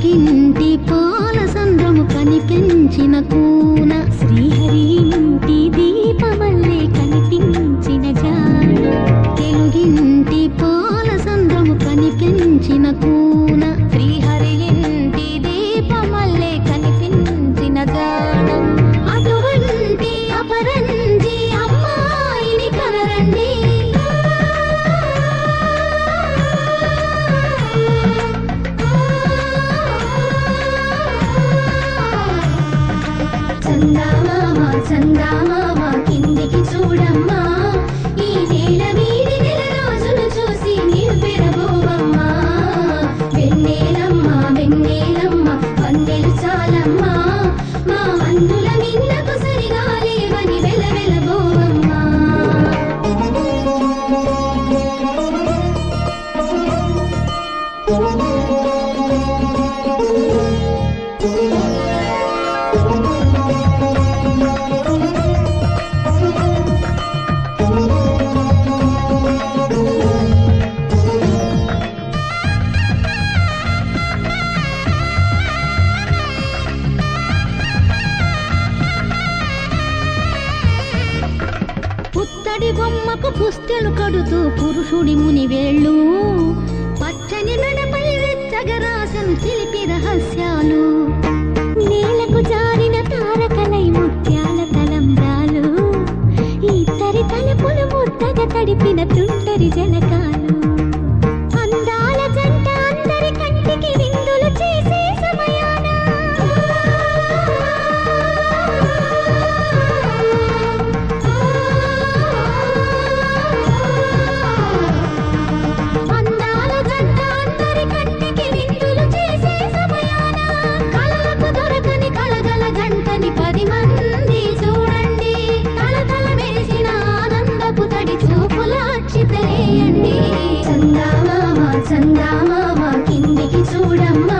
తెలుగింటి పాల సంద్రము కనిపించిన కూన శ్రీహరి ఇంటి దీపమల్లే కనిపించిన జాన తెలుగింటి పాల సంద్రము కనిపించిన కూన శ్రీహరి ఇంటి దీపమల్లే కనిపించిన జాన అటువంటి అపరంజి అమ్మాయిని కనరండి చందామామ కిందికి చూడమ్మా ఈ నేల మీది నెల రోజులు చూసి నీవు పెరబోవమ్మా వెన్నెలమ్మ వెన్నెలమ్మ వందెలు చాలమ్మా మా అందుల మిన్నకు సరిగా లేవని వెలవెలబోవమ్మా పుత్తడి బొమ్మకు పుస్తెలు కడుతూ పురుషుడి ముని వేళ్ళు పచ్చని మెడపై వెచ్చగరాసను తెలిపి రహస్యాలు నేలకు జారిన తారకలై ముత్యాల తలంబ్రాలు ఇద్దరి తలుపులు ముద్దగా తడిపిన తుంటరి జలకాలు అందాల జంట అందరి కంటికి విందులు చేసే సమయాన చందామామ కిందికి చూడమ్మా